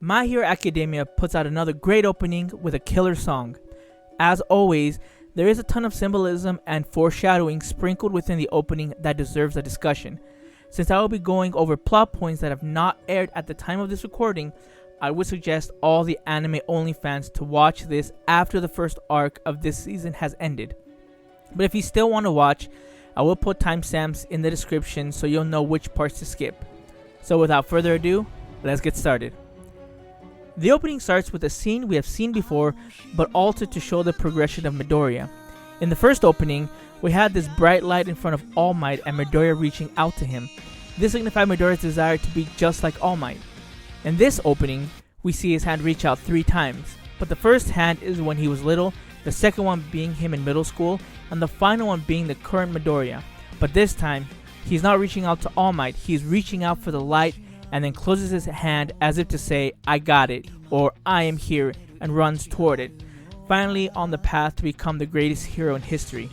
My Hero Academia puts out another great opening with a killer song. As always, there is a ton of symbolism and foreshadowing sprinkled within the opening that deserves a discussion. Since I will be going over plot points that have not aired at the time of this recording, I would suggest all the anime only fans to watch this after the first arc of this season has ended. But if you still want to watch, I will put timestamps in the description so you'll know which parts to skip. So without further ado, let's get started. The opening starts with a scene we have seen before, but altered to show the progression of Midoriya. In the first opening, we had this bright light in front of All Might and Midoriya reaching out to him. This signified Midoriya's desire to be just like All Might. In this opening, we see his hand reach out 3 times, but the first hand is when he was little, the second one being him in middle school, and the final one being the current Midoriya. But this time, he's not reaching out to All Might, he's reaching out for the light and then closes his hand as if to say, I got it, or I am here, and runs toward it, finally on the path to become the greatest hero in history.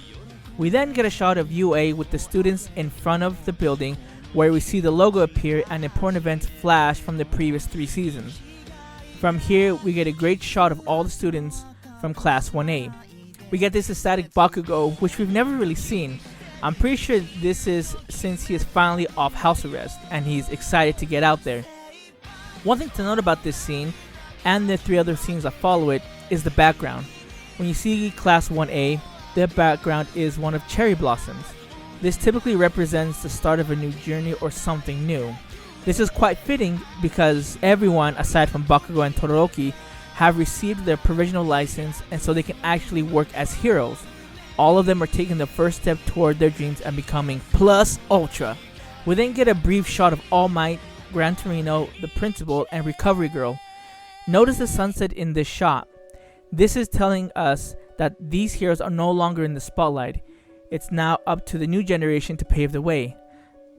We then get a shot of UA with the students in front of the building where we see the logo appear and important events flash from the previous 3 seasons. From here, we get a great shot of all the students from Class 1A. We get this ecstatic Bakugo, which we've never really seen. I'm pretty sure this is since he is finally off house arrest and he's excited to get out there. One thing to note about this scene, and the 3 other scenes that follow it, is the background. When you see Class 1A, the background is one of cherry blossoms. This typically represents the start of a new journey or something new. This is quite fitting because everyone aside from Bakugo and Todoroki have received their provisional license, and so they can actually work as heroes. All of them are taking the first step toward their dreams and becoming plus ultra. We then get a brief shot of All Might, Gran Torino, the principal, and Recovery Girl. Notice the sunset in this shot. This is telling us that these heroes are no longer in the spotlight. It's now up to the new generation to pave the way.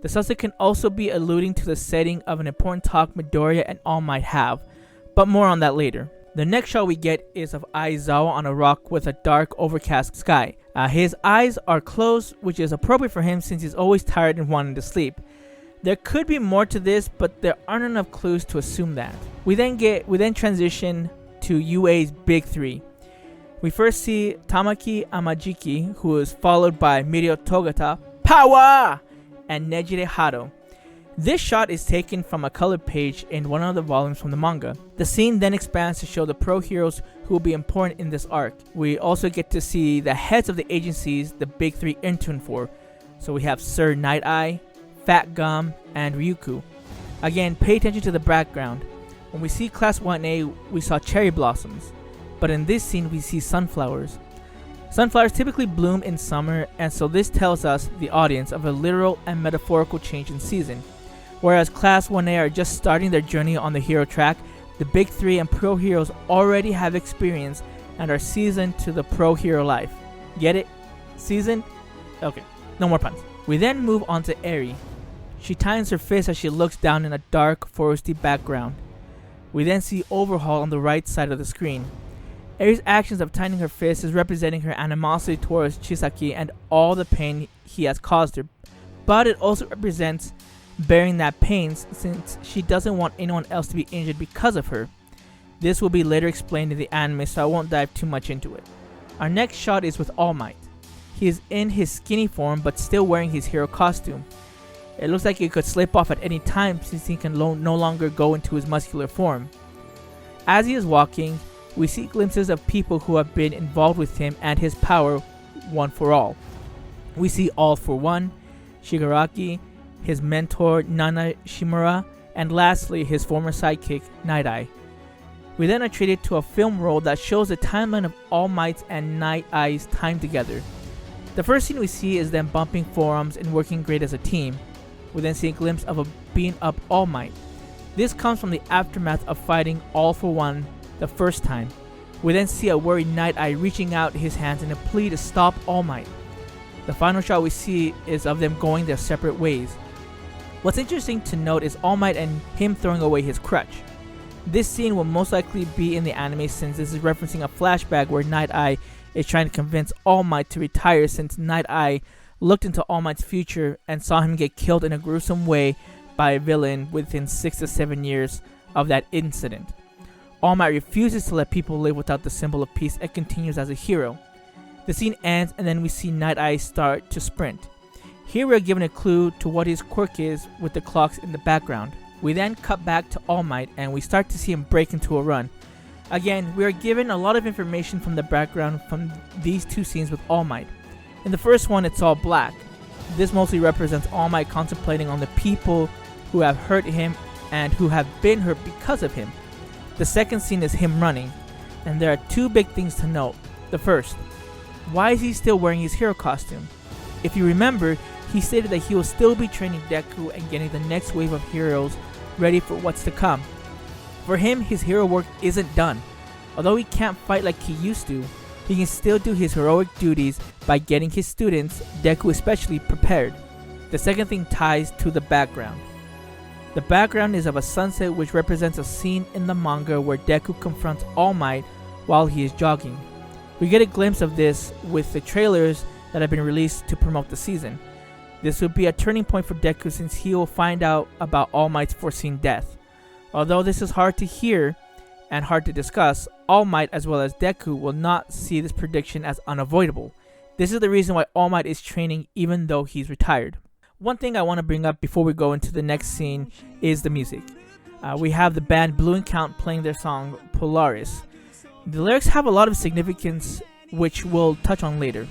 The sunset can also be alluding to the setting of an important talk Midoriya and All Might have, but more on that later. The next shot we get is of Aizawa on a rock with a dark overcast sky. His eyes are closed, which is appropriate for him since he's always tired and wanting to sleep. There could be more to this, but there aren't enough clues to assume that. We then transition to UA's big 3. We first see Tamaki Amajiki, who is followed by Mirio Togata, Power! And Nejire Hado. This shot is taken from a colored page in one of the volumes from the manga. The scene then expands to show the pro heroes who will be important in this arc. We also get to see the heads of the agencies the big 3 intern for. So we have Sir Night Eye, Fat Gum, and Ryuku. Again, pay attention to the background. When we see Class 1A, we saw cherry blossoms, but in this scene we see sunflowers. Sunflowers typically bloom in summer, and so this tells us, the audience, of a literal and metaphorical change in season. Whereas Class 1A are just starting their journey on the hero track, the big 3 and pro heroes already have experience and are seasoned to the pro hero life. Get it? Seasoned? Okay, no more puns. We then move on to Eri. She tightens her fist as she looks down in a dark, foresty background. We then see OverHaul on the right side of the screen. Eri's actions of tightening her fist is representing her animosity towards Chisaki and all the pain he has caused her, but it also represents bearing that pain since she doesn't want anyone else to be injured because of her. This will be later explained in the anime, so I won't dive too much into it. Our next shot is with All Might. He is in his skinny form but still wearing his hero costume. It looks like it could slip off at any time since he can no longer go into his muscular form. As he is walking, we see glimpses of people who have been involved with him and his power one for all. We see All for One, Shigaraki, his mentor Nana Shimura, and lastly his former sidekick Night Eye. We then are treated to a film roll that shows the timeline of All Might's and Night Eye's time together. The first scene we see is them bumping forearms and working great as a team. We then see a glimpse of a beaten up All Might. This comes from the aftermath of fighting All for One the first time. We then see a worried Night Eye reaching out his hands in a plea to stop All Might. The final shot we see is of them going their separate ways. What's interesting to note is All Might and him throwing away his crutch. This scene will most likely be in the anime since this is referencing a flashback where Night Eye is trying to convince All Might to retire since Night Eye looked into All Might's future and saw him get killed in a gruesome way by a villain within 6 to 7 years of that incident. All Might refuses to let people live without the symbol of peace and continues as a hero. The scene ends and then we see Night Eye start to sprint. Here we are given a clue to what his quirk is with the clocks in the background. We then cut back to All Might and we start to see him break into a run. Again, we are given a lot of information from the background from these two scenes with All Might. In the first one, it's all black. This mostly represents All Might contemplating on the people who have hurt him and who have been hurt because of him. The second scene is him running, and there are two big things to note. The first, why is he still wearing his hero costume? If you remember, he stated that he will still be training Deku and getting the next wave of heroes ready for what's to come. For him, his hero work isn't done. Although he can't fight like he used to, he can still do his heroic duties by getting his students, Deku especially, prepared. The second thing ties to the background. The background is of a sunset which represents a scene in the manga where Deku confronts All Might while he is jogging. We get a glimpse of this with the trailers that have been released to promote the season. This will be a turning point for Deku since he will find out about All Might's foreseen death. Although this is hard to hear and hard to discuss, All Might as well as Deku will not see this prediction as unavoidable. This is the reason why All Might is training even though he's retired. One thing I want to bring up before we go into the next scene is the music. We have the band Blue and Count playing their song Polaris. The lyrics have a lot of significance which we'll touch on later.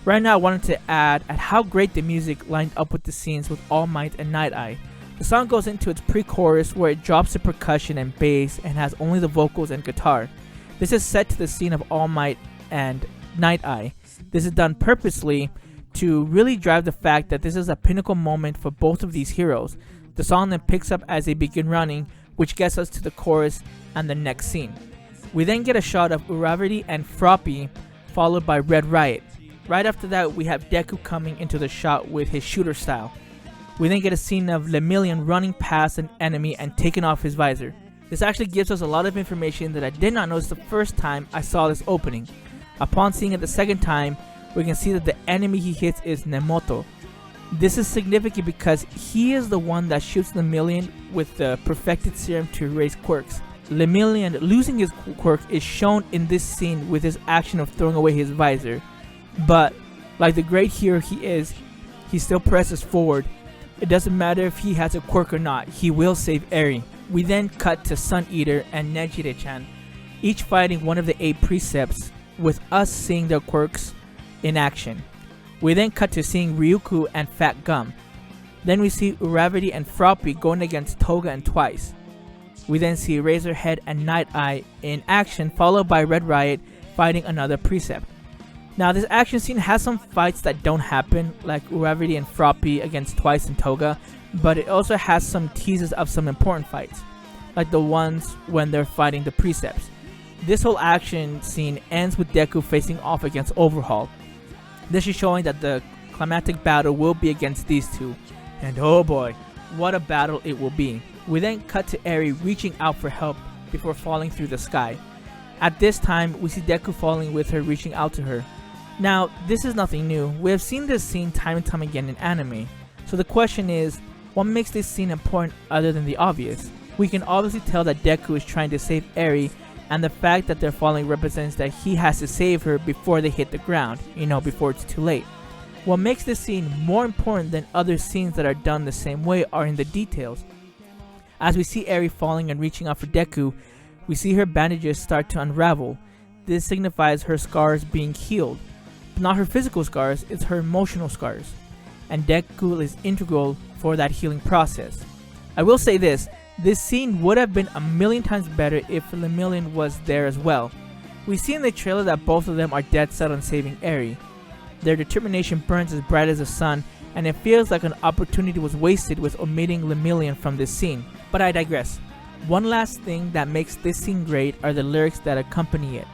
Right now I wanted to add at how great the music lined up with the scenes with All Might and Night Eye. The song goes into its pre-chorus where it drops the percussion and bass and has only the vocals and guitar. This is set to the scene of All Might and Night Eye. This is done purposely to really drive the fact that this is a pinnacle moment for both of these heroes. The song then picks up as they begin running, which gets us to the chorus and the next scene. We then get a shot of Uravity and Froppy, followed by Red Riot. Right after that, we have Deku coming into the shot with his shooter style. We then get a scene of Lemillion running past an enemy and taking off his visor. This actually gives us a lot of information that I did not notice the first time I saw this opening. Upon seeing it the second time, we can see that the enemy he hits is Nemoto. This is significant because he is the one that shoots Lemillion with the perfected serum to erase quirks. Lemillion losing his quirk is shown in this scene with his action of throwing away his visor. But, like the great hero he is, he still presses forward. It doesn't matter if he has a quirk or not, he will save Eri. We then cut to Sun Eater and Nejire-chan, each fighting one of the 8 precepts, with us seeing their quirks in action. We then cut to seeing Ryuku and Fat Gum. Then we see Uravity and Froppy going against Toga and Twice. We then see Razorhead and Night Eye in action, followed by Red Riot fighting another precept. Now this action scene has some fights that don't happen, like Uravity and Froppy against Twice and Toga, but it also has some teases of some important fights, like the ones when they're fighting the precepts. This whole action scene ends with Deku facing off against OverHaul. This is showing that the climactic battle will be against these two, and oh boy, what a battle it will be. We then cut to Eri reaching out for help before falling through the sky. At this time, we see Deku falling with her reaching out to her. Now, this is nothing new. We have seen this scene time and time again in anime. So the question is, what makes this scene important other than the obvious? We can obviously tell that Deku is trying to save Eri, and the fact that they're falling represents that he has to save her before they hit the ground, before it's too late. What makes this scene more important than other scenes that are done the same way are in the details. As we see Eri falling and reaching out for Deku, we see her bandages start to unravel. This signifies her scars being healed. But not her physical scars, it's her emotional scars. And Deku is integral for that healing process. I will say this scene would have been a million times better if Lemillion was there as well. We see in the trailer that both of them are dead set on saving Eri. Their determination burns as bright as the sun, and it feels like an opportunity was wasted with omitting Lemillion from this scene. But I digress. One last thing that makes this scene great are the lyrics that accompany it.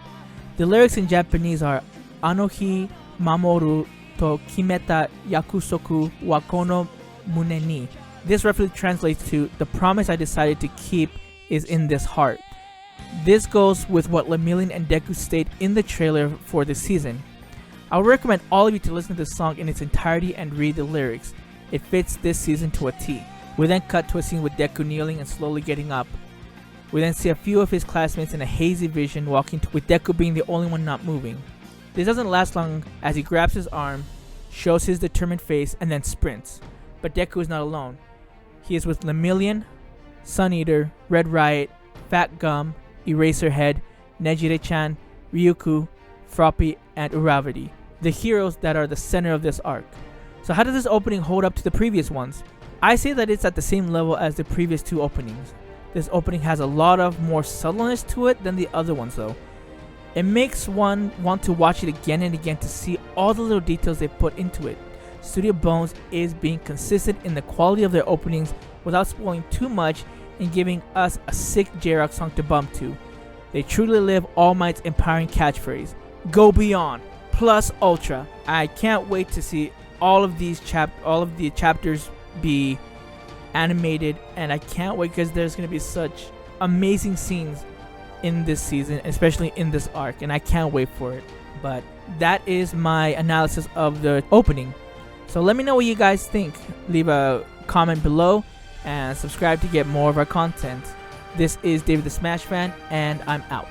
The lyrics in Japanese are Anohi Mamoru to Kimeta Yakusoku wa kono mune ni. This roughly translates to, the promise I decided to keep is in this heart. This goes with what Lemillion and Deku state in the trailer for this season. I would recommend all of you to listen to the song in its entirety and read the lyrics. It fits this season to a T. We then cut to a scene with Deku kneeling and slowly getting up. We then see a few of his classmates in a hazy vision walking with Deku being the only one not moving. This doesn't last long as he grabs his arm, shows his determined face, and then sprints. But Deku is not alone. He is with Lemillion, Sun Eater, Red Riot, Fat Gum, Eraserhead, Nejire-chan, Ryuku, Froppy, and Uravity, the heroes that are the center of this arc. So how does this opening hold up to the previous ones? I say that it's at the same level as the previous two openings. This opening has a lot of more subtleness to it than the other ones though. It makes one want to watch it again and again to see all the little details they put into it. Studio Bones is being consistent in the quality of their openings without spoiling too much and giving us a sick J-Rock song to bump to. They truly live All Might's empowering catchphrase, "Go beyond, plus ultra." I can't wait to see all of the chapters be animated, and I can't wait because there's going to be such amazing scenes in this season, especially in this arc, and I can't wait for it. But that is my analysis of the opening. So let me know what you guys think. Leave a comment below and subscribe to get more of our content. This is David the Smash Fan, and I'm out.